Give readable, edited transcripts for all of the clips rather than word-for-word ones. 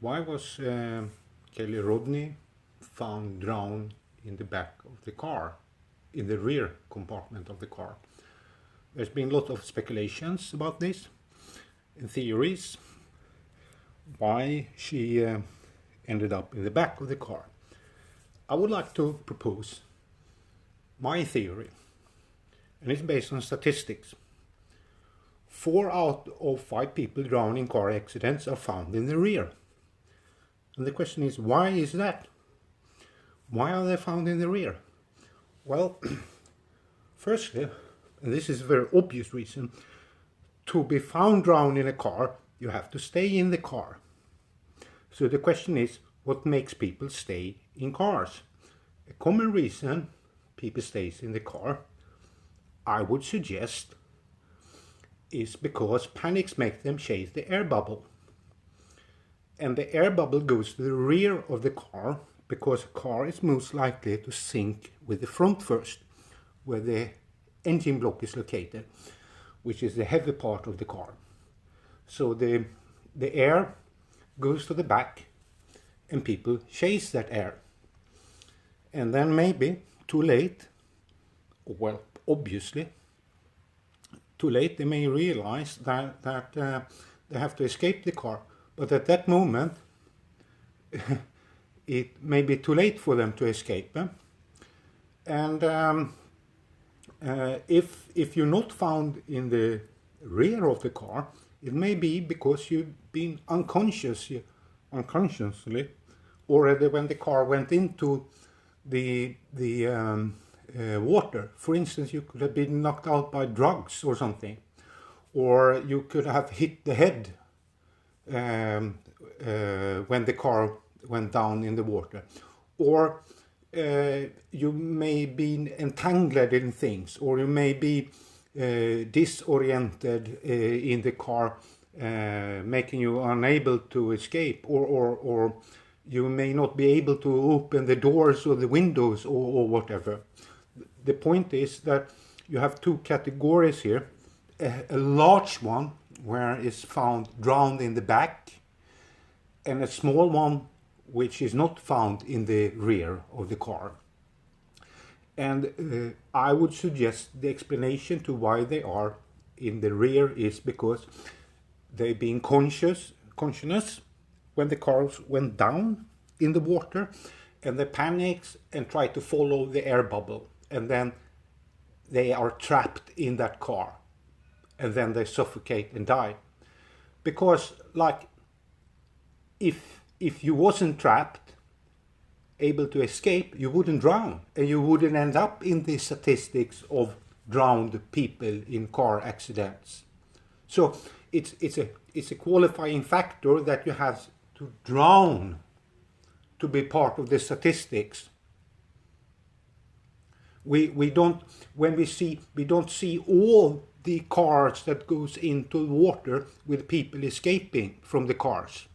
Why was Kiely Rodni found drowned in the back of the car, in the rear compartment of the car? There's been a lot of speculations about this and theories why she ended up in the back of the car. I would like to propose my theory, and it's based on statistics. 4 out of 5 people drowned in car accidents are found in the rear. And the question is, why is that? Why are they found in the rear? Well, firstly, and this is a very obvious reason, to be found drowned in a car, you have to stay in the car. So the question is, what makes people stay in cars? A common reason people stay in the car, I would suggest, is because panics make them chase the air bubble. And the air bubble goes to the rear of the car because a car is most likely to sink with the front first, where the engine block is located, which is the heavy part of the car. So the air goes to the back and people chase that air. And then maybe too late, well, obviously, too late, they may realize that they have to escape the car. But at that moment, it may be too late for them to escape. And if you're not found in the rear of the car, it may be because you've been unconsciously already when the car went into the water. For instance, you could have been knocked out by drugs or something, or you could have hit the head when the car went down in the water, or you may be entangled in things, or you may be disoriented in the car, making you unable to escape, or you may not be able to open the doors or the windows or whatever. The point is that you have 2 categories here, a large one where it's found drowned in the back, and a small one which is not found in the rear of the car. And I would suggest the explanation to why they are in the rear is because they being conscious when the cars went down in the water, and they panics and try to follow the air bubble, and then they are trapped in that car, and then they suffocate and die. Because like if you wasn't trapped, able to escape, you wouldn't drown, and you wouldn't end up in the statistics of drowned people in car accidents. So it's a qualifying factor that you have to drown to be part of the statistics. We don't see all the cars that goes into water with people escaping from the cars.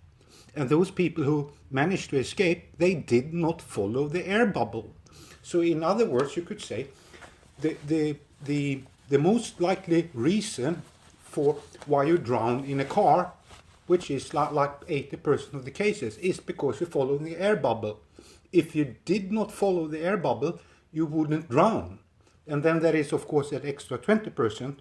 And those people who managed to escape, they did not follow the air bubble. So in other words, you could say the most likely reason for why you drown in a car, which is like 80% of the cases, is because you follow the air bubble. If you did not follow the air bubble, you wouldn't drown. And then there is, of course, that extra 20%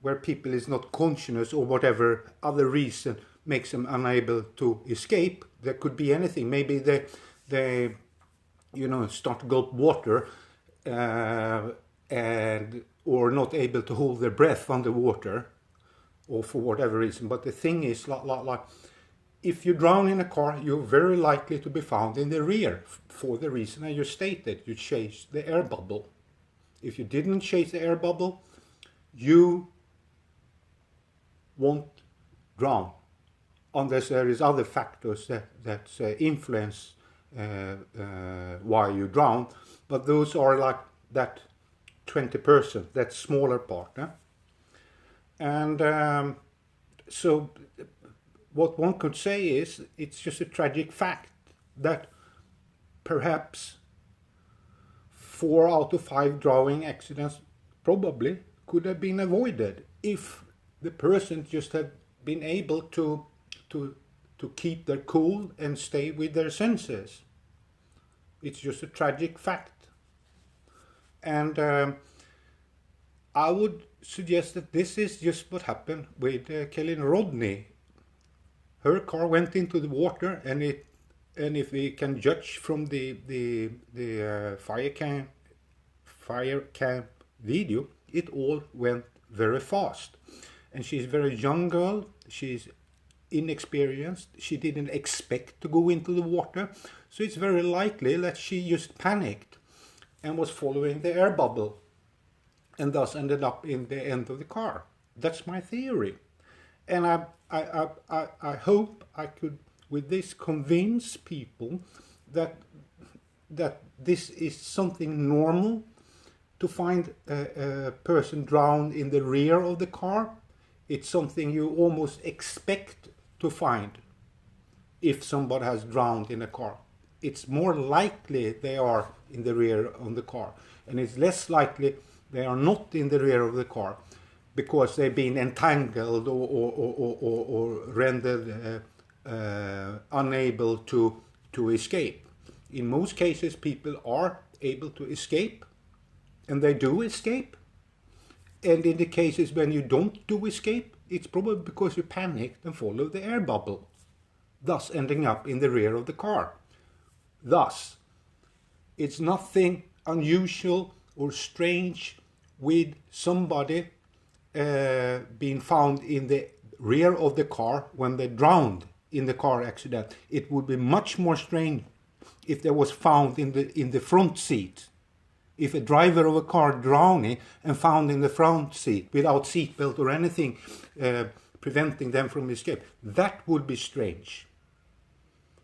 where people is not conscious or whatever other reason makes them unable to escape. There could be anything. Maybe they start to gulp water and or not able to hold their breath underwater, or for whatever reason. But the thing is, like if you drown in a car, you're very likely to be found in the rear for the reason I just stated. You chase the air bubble. If you didn't chase the air bubble, you won't drown, unless there is other factors that influence why you drown. But those are like that 20%, that smaller part. And so what one could say is, it's just a tragic fact that perhaps 4 out of 5 drowning accidents probably could have been avoided if the person just had been able to to keep their cool and stay with their senses. It's just a tragic fact. And I would suggest that this is just what happened with Kiely Rodni. Her car went into the water, and if we can judge from the fire cam video, it all went very fast. And she's a very young girl. She's inexperienced. She didn't expect to go into the water, so it's very likely that she just panicked and was following the air bubble, and thus ended up in the end of the car. That's my theory. And I hope I could, with this, convince people that this is something normal to find a person drowned in the rear of the car. It's something you almost expect to find if somebody has drowned in a car. It's more likely they are in the rear of the car, and it's less likely they are not in the rear of the car because they've been entangled or rendered unable to escape. In most cases, people are able to escape, and they do escape. And in the cases when you don't do escape, it's probably because you panicked and followed the air bubble, thus ending up in the rear of the car. Thus, it's nothing unusual or strange with somebody being found in the rear of the car when they drowned in the car accident. It would be much more strange if they was found in the front seat. If a driver of a car drowning and found in the front seat without seatbelt or anything preventing them from escape, that would be strange.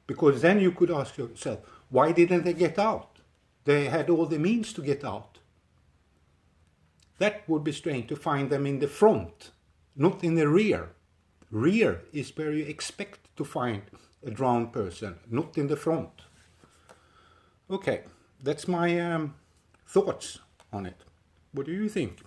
Because then you could ask yourself, why didn't they get out? They had all the means to get out. That would be strange, to find them in the front, not in the rear. Rear is where you expect to find a drowned person, not in the front. Okay, that's my thoughts on it. What do you think?